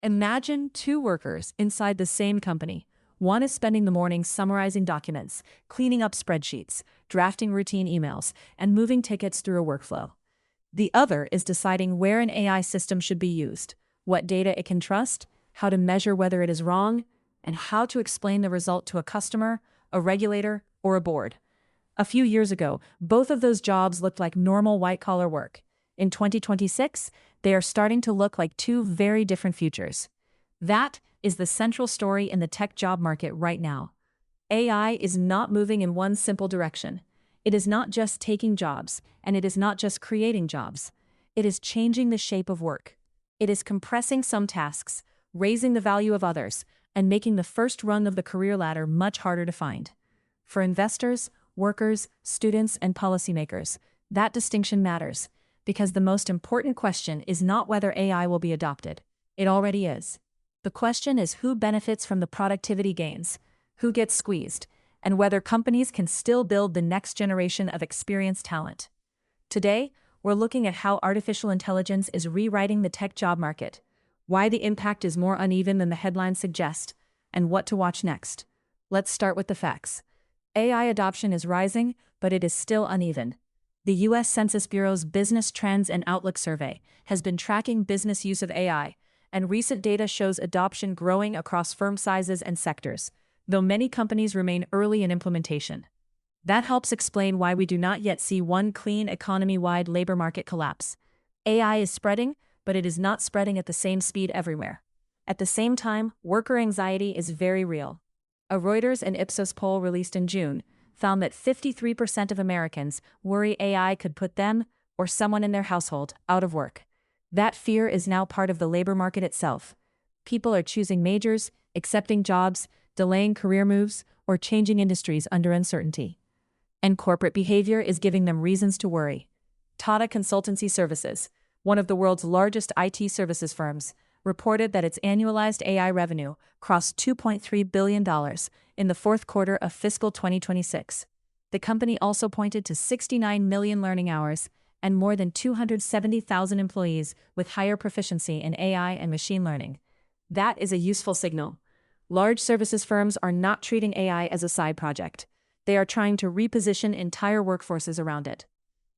Imagine two workers inside the same company. One is spending the morning summarizing documents, cleaning up spreadsheets, drafting routine emails, and moving tickets through a workflow. The other is deciding where an AI system should be used, what data it can trust, how to measure whether it is wrong, and how to explain the result to a customer, a regulator, or a board. A few years ago, both of those jobs looked like normal white-collar work. In 2026, they are starting to look like two very different futures. That is the central story in the tech job market right now. AI is not moving in one simple direction. It is not just taking jobs, and it is not just creating jobs. It is changing the shape of work. It is compressing some tasks, raising the value of others, and making the first rung of the career ladder much harder to find. For investors, workers, students, and policymakers, that distinction matters, because the most important question is not whether AI will be adopted. It already is. The question is who benefits from the productivity gains, who gets squeezed, and whether companies can still build the next generation of experienced talent. Today, we're looking at how artificial intelligence is rewriting the tech job market, why the impact is more uneven than the headlines suggest, and what to watch next. Let's start with the facts. AI adoption is rising, but it is still uneven. The U.S. Census Bureau's Business Trends and Outlook Survey has been tracking business use of AI, and recent data shows adoption growing across firm sizes and sectors, though many companies remain early in implementation. That helps explain why we do not yet see one clean economy-wide labor market collapse. AI is spreading, but it is not spreading at the same speed everywhere. At the same time, worker anxiety is very real. A Reuters and Ipsos poll released in June found that 53% of Americans worry AI could put them or someone in their household out of work. That fear is now part of the labor market itself. People are choosing majors, accepting jobs, delaying career moves, or changing industries under uncertainty. And corporate behavior is giving them reasons to worry. Tata Consultancy Services, one of the world's largest IT services firms, reported that its annualized AI revenue crossed $2.3 billion in the fourth quarter of fiscal 2026. The company also pointed to 69 million learning hours and more than 270,000 employees with higher proficiency in AI and machine learning. That is a useful signal. Large services firms are not treating AI as a side project. They are trying to reposition entire workforces around it.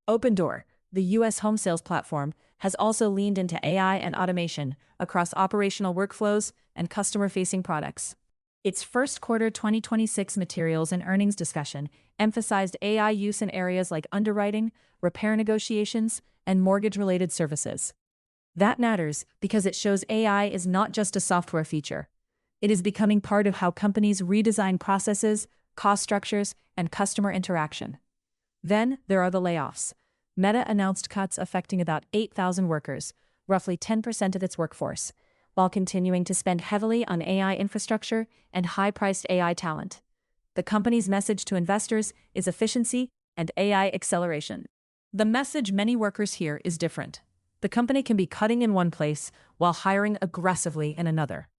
Opendoor, the U.S. home sales platform, has also leaned into AI and automation across operational workflows and customer-facing products. Its first quarter 2026 materials and earnings discussion emphasized AI use in areas like underwriting, repair negotiations, and mortgage-related services. That matters because it shows AI is not just a software feature. It is becoming part of how companies redesign processes, cost structures, and customer interaction. Then there are the layoffs. Meta announced cuts affecting about 8,000 workers, roughly 10% of its workforce, while continuing to spend heavily on AI infrastructure and high-priced AI talent. The company's message to investors is efficiency and AI acceleration. The message many workers hear is different. The company can be cutting in one place while hiring aggressively in another.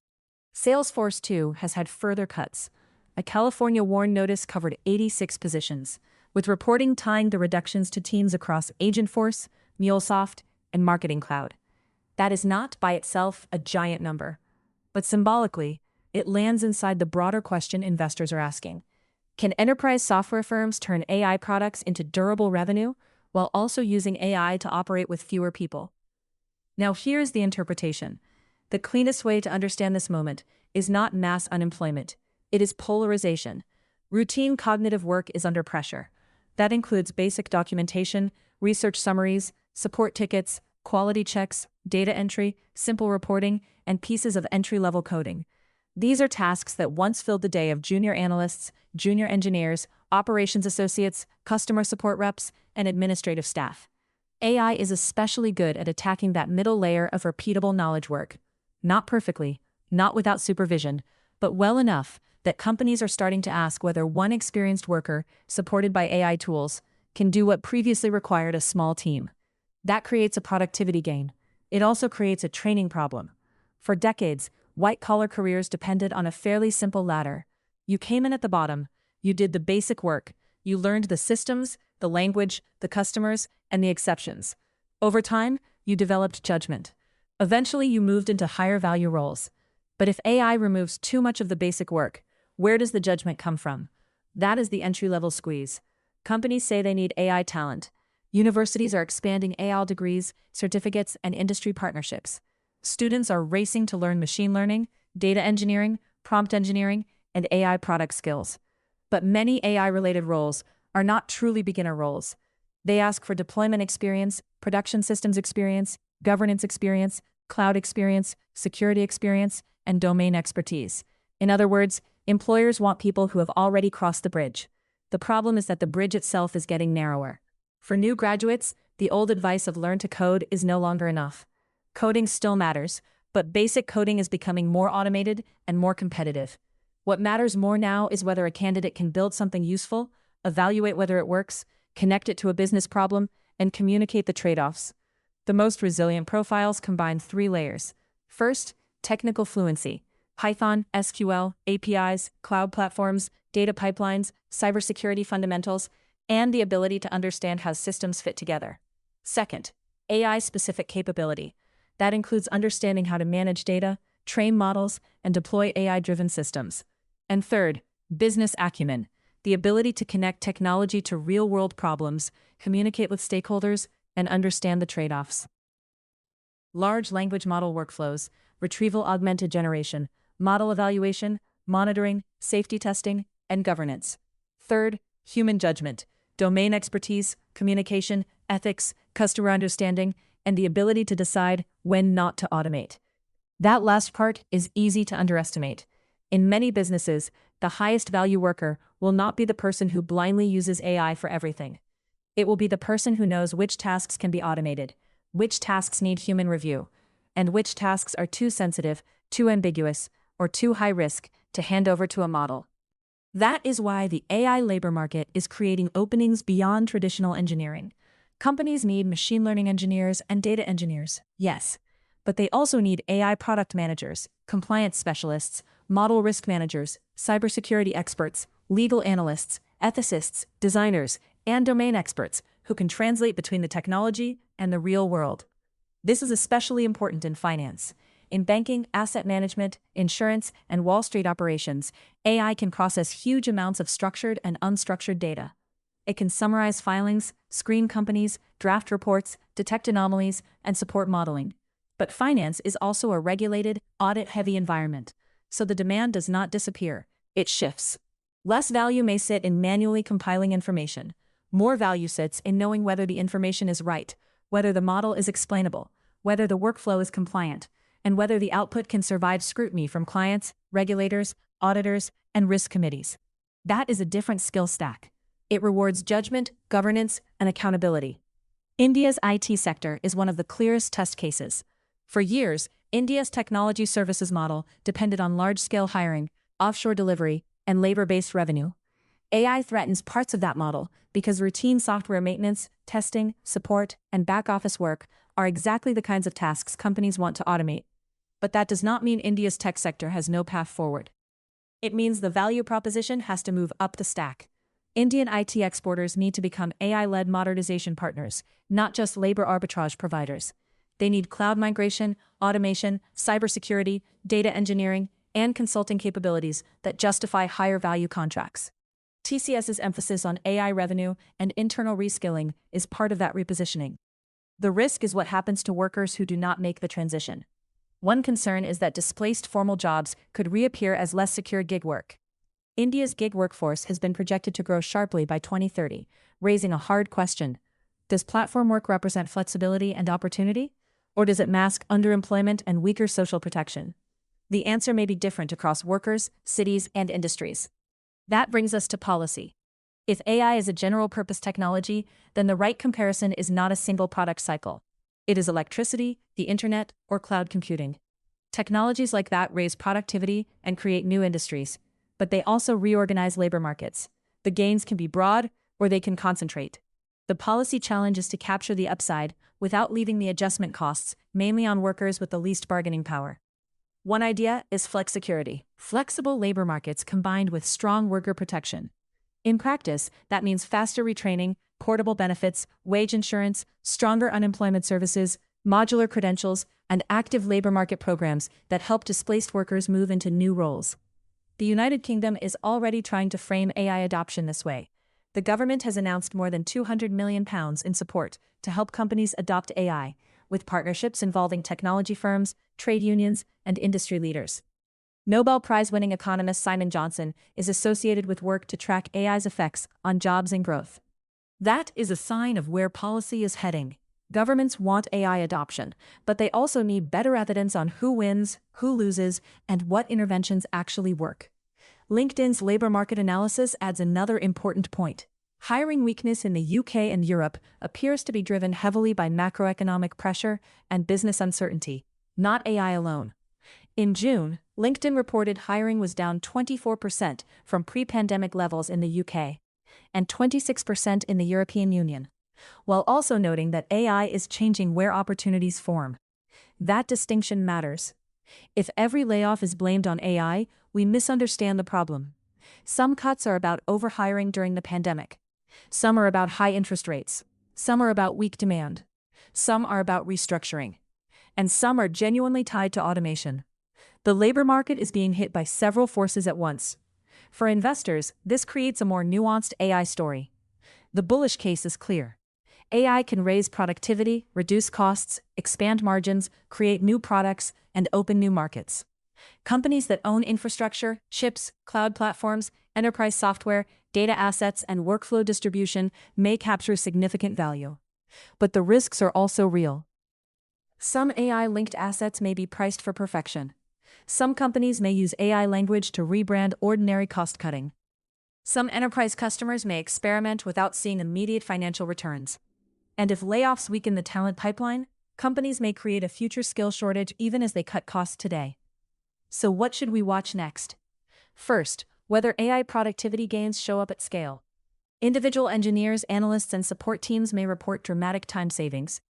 Salesforce, too, has had further cuts. A California WARN notice covered 86 positions, with reporting tying the reductions to teams across Agentforce, MuleSoft, and Marketing Cloud. That is not, by itself, a giant number. But symbolically, it lands inside the broader question investors are asking. Can enterprise software firms turn AI products into durable revenue while also using AI to operate with fewer people? Now here's the interpretation. The cleanest way to understand this moment is not mass unemployment. It is polarization. Routine cognitive work is under pressure. That includes basic documentation, research summaries, support tickets, quality checks, data entry, simple reporting, and pieces of entry-level coding. These are tasks that once filled the day of junior analysts, junior engineers, operations associates, customer support reps, and administrative staff. AI is especially good at attacking that middle layer of repeatable knowledge work. Not perfectly, not without supervision, but well enough that companies are starting to ask whether one experienced worker, supported by AI tools, can do what previously required a small team. That creates a productivity gain. It also creates a training problem. For decades, white-collar careers depended on a fairly simple ladder. You came in at the bottom, you did the basic work, you learned the systems, the language, the customers, and the exceptions. Over time, you developed judgment. Eventually, you moved into higher value roles. But if AI removes too much of the basic work, where does the judgment come from? That is the entry-level squeeze. Companies say they need AI talent. Universities are expanding AI degrees, certificates, and industry partnerships. Students are racing to learn machine learning, data engineering, prompt engineering, and AI product skills. But many AI-related roles are not truly beginner roles. They ask for deployment experience, production systems experience, governance experience, cloud experience, security experience, and domain expertise. In other words, employers want people who have already crossed the bridge. The problem is that the bridge itself is getting narrower. For new graduates, the old advice of learn to code is no longer enough. Coding still matters, but basic coding is becoming more automated and more competitive. What matters more now is whether a candidate can build something useful, evaluate whether it works, connect it to a business problem, and communicate the trade-offs. The most resilient profiles combine 3 layers. First, technical fluency. Python, SQL, APIs, cloud platforms, data pipelines, cybersecurity fundamentals, and the ability to understand how systems fit together. Second, AI-specific capability. That includes understanding how to manage data, train models, and deploy AI-driven systems. And third, business acumen. The ability to connect technology to real-world problems, communicate with stakeholders, and understand the trade-offs. Large language model workflows, retrieval augmented generation, model evaluation, monitoring, safety testing, and governance. Third, human judgment, domain expertise, communication, ethics, customer understanding, and the ability to decide when not to automate. That last part is easy to underestimate. In many businesses, the highest value worker will not be the person who blindly uses AI for everything. It will be the person who knows which tasks can be automated, which tasks need human review, and which tasks are too sensitive, too ambiguous, or too high risk to hand over to a model. That is why the AI labor market is creating openings beyond traditional engineering. Companies need machine learning engineers and data engineers, yes, but they also need AI product managers, compliance specialists, model risk managers, cybersecurity experts, legal analysts, ethicists, designers, and domain experts who can translate between the technology and the real world. This is especially important in finance. In banking, asset management, insurance, and Wall Street operations, AI can process huge amounts of structured and unstructured data. It can summarize filings, screen companies, draft reports, detect anomalies, and support modeling. But finance is also a regulated, audit-heavy environment, so the demand does not disappear, it shifts. Less value may sit in manually compiling information. More value sits in knowing whether the information is right, whether the model is explainable, whether the workflow is compliant, and whether the output can survive scrutiny from clients, regulators, auditors, and risk committees. That is a different skill stack. It rewards judgment, governance, and accountability. India's IT sector is one of the clearest test cases. For years, India's technology services model depended on large-scale hiring, offshore delivery, and labor-based revenue. AI threatens parts of that model because routine software maintenance, testing, support, and back-office work are exactly the kinds of tasks companies want to automate. But that does not mean India's tech sector has no path forward. It means the value proposition has to move up the stack. Indian IT exporters need to become AI-led modernization partners, not just labor arbitrage providers. They need cloud migration, automation, cybersecurity, data engineering, and consulting capabilities that justify higher value contracts. TCS's emphasis on AI revenue and internal reskilling is part of that repositioning. The risk is what happens to workers who do not make the transition. One concern is that displaced formal jobs could reappear as less secure gig work. India's gig workforce has been projected to grow sharply by 2030, raising a hard question. Does platform work represent flexibility and opportunity? Or does it mask underemployment and weaker social protection? The answer may be different across workers, cities, and industries. That brings us to policy. If AI is a general-purpose technology, then the right comparison is not a single product cycle. It is electricity, the internet, or cloud computing. Technologies like that raise productivity and create new industries, but they also reorganize labor markets. The gains can be broad, or they can concentrate. The policy challenge is to capture the upside without leaving the adjustment costs mainly on workers with the least bargaining power. One idea is flexicurity, flexible labor markets combined with strong worker protection. In practice, that means faster retraining, portable benefits, wage insurance, stronger unemployment services, modular credentials, and active labor market programs that help displaced workers move into new roles. The United Kingdom is already trying to frame AI adoption this way. The government has announced more than £200 million in support to help companies adopt AI, with partnerships involving technology firms, trade unions, and industry leaders. Nobel Prize-winning economist Simon Johnson is associated with work to track AI's effects on jobs and growth. That is a sign of where policy is heading. Governments want AI adoption, but they also need better evidence on who wins, who loses, and what interventions actually work. LinkedIn's labor market analysis adds another important point. Hiring weakness in the UK and Europe appears to be driven heavily by macroeconomic pressure and business uncertainty, not AI alone. In June, LinkedIn reported hiring was down 24% from pre-pandemic levels in the UK and 26% in the European Union, while also noting that AI is changing where opportunities form. That distinction matters. If every layoff is blamed on AI, we misunderstand the problem. Some cuts are about overhiring during the pandemic. Some are about high interest rates. Some are about weak demand. Some are about restructuring. And some are genuinely tied to automation. The labor market is being hit by several forces at once. For investors, this creates a more nuanced AI story. The bullish case is clear. AI can raise productivity, reduce costs, expand margins, create new products, and open new markets. Companies that own infrastructure, chips, cloud platforms, enterprise software, data assets, and workflow distribution may capture significant value. But the risks are also real. Some AI-linked assets may be priced for perfection. Some companies may use AI language to rebrand ordinary cost-cutting. Some enterprise customers may experiment without seeing immediate financial returns. And if layoffs weaken the talent pipeline, companies may create a future skill shortage even as they cut costs today. So what should we watch next? First, whether AI productivity gains show up at scale. Individual engineers, analysts, and support teams may report dramatic time savings.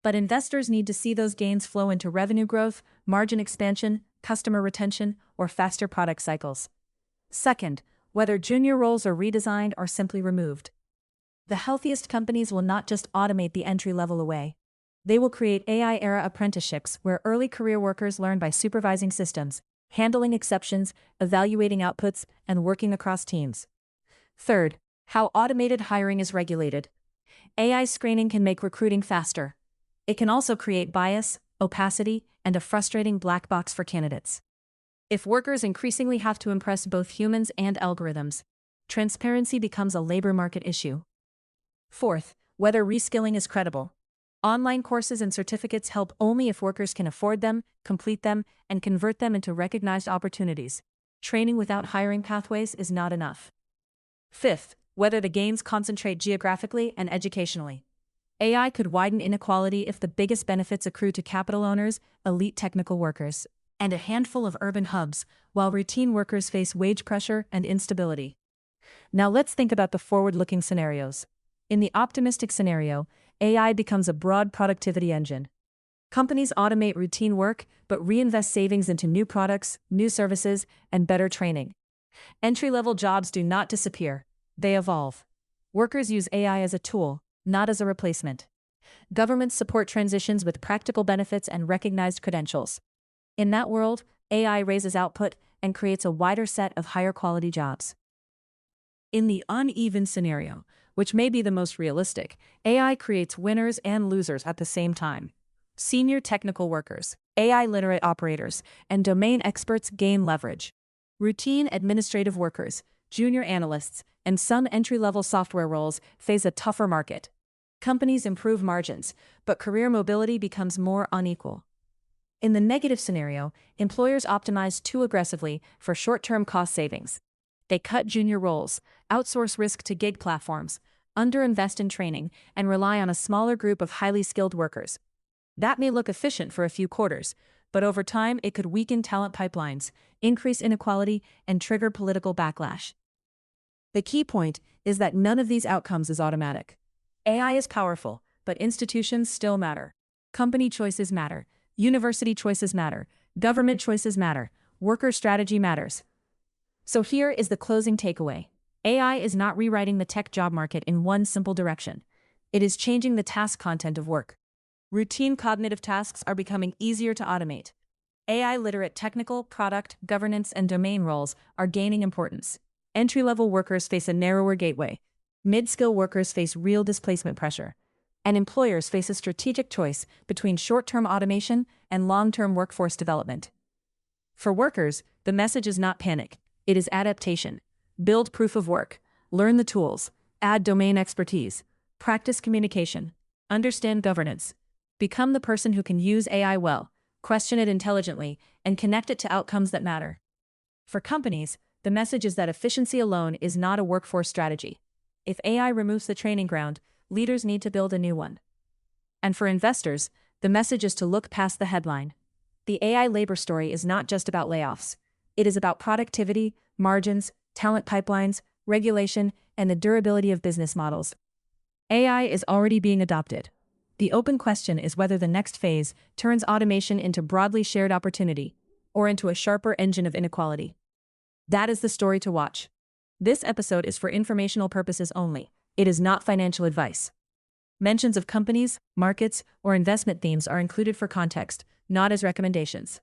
But investors need to see those gains flow into revenue growth, margin expansion, customer retention, or faster product cycles. Second, whether junior roles are redesigned or simply removed. The healthiest companies will not just automate the entry level away. They will create AI-era apprenticeships where early career workers learn by supervising systems, handling exceptions, evaluating outputs, and working across teams. Third, how automated hiring is regulated. AI screening can make recruiting faster. It can also create bias, opacity, and a frustrating black box for candidates. If workers increasingly have to impress both humans and algorithms, transparency becomes a labor market issue. Fourth, whether reskilling is credible. Online courses and certificates help only if workers can afford them, complete them, and convert them into recognized opportunities. Training without hiring pathways is not enough. Fifth, whether the gains concentrate geographically and educationally. AI could widen inequality if the biggest benefits accrue to capital owners, elite technical workers, and a handful of urban hubs, while routine workers face wage pressure and instability. Now let's think about the forward-looking scenarios. In the optimistic scenario, AI becomes a broad productivity engine. Companies automate routine work, but reinvest savings into new products, new services, and better training. Entry-level jobs do not disappear, they evolve. Workers use AI as a tool, not as a replacement. Governments support transitions with practical benefits and recognized credentials. In that world, AI raises output and creates a wider set of higher-quality jobs. In the uneven scenario, which may be the most realistic, AI creates winners and losers at the same time. Senior technical workers, AI-literate operators, and domain experts gain leverage. Routine administrative workers, junior analysts, and some entry-level software roles face a tougher market. Companies improve margins, but career mobility becomes more unequal. In the negative scenario, employers optimize too aggressively for short-term cost savings. They cut junior roles, outsource risk to gig platforms, underinvest in training, and rely on a smaller group of highly skilled workers. That may look efficient for a few quarters, but over time it could weaken talent pipelines, increase inequality, and trigger political backlash. The key point is that none of these outcomes is automatic. AI is powerful, but institutions still matter. Company choices matter. University choices matter. Government choices matter. Worker strategy matters. So here is the closing takeaway. AI is not rewriting the tech job market in one simple direction. It is changing the task content of work. Routine cognitive tasks are becoming easier to automate. AI-literate technical, product, governance, and domain roles are gaining importance. Entry-level workers face a narrower gateway. Mid-skill workers face real displacement pressure. And employers face a strategic choice between short-term automation and long-term workforce development. For workers, the message is not panic. It is adaptation. Build proof of work. Learn the tools. Add domain expertise. Practice communication. Understand governance. Become the person who can use AI well, question it intelligently, and connect it to outcomes that matter. For companies, the message is that efficiency alone is not a workforce strategy. If AI removes the training ground, leaders need to build a new one. And for investors, the message is to look past the headline. The AI labor story is not just about layoffs. It is about productivity, margins, talent pipelines, regulation, and the durability of business models. AI is already being adopted. The open question is whether the next phase turns automation into broadly shared opportunity or into a sharper engine of inequality. That is the story to watch. This episode is for informational purposes only. It is not financial advice. Mentions of companies, markets, or investment themes are included for context, not as recommendations.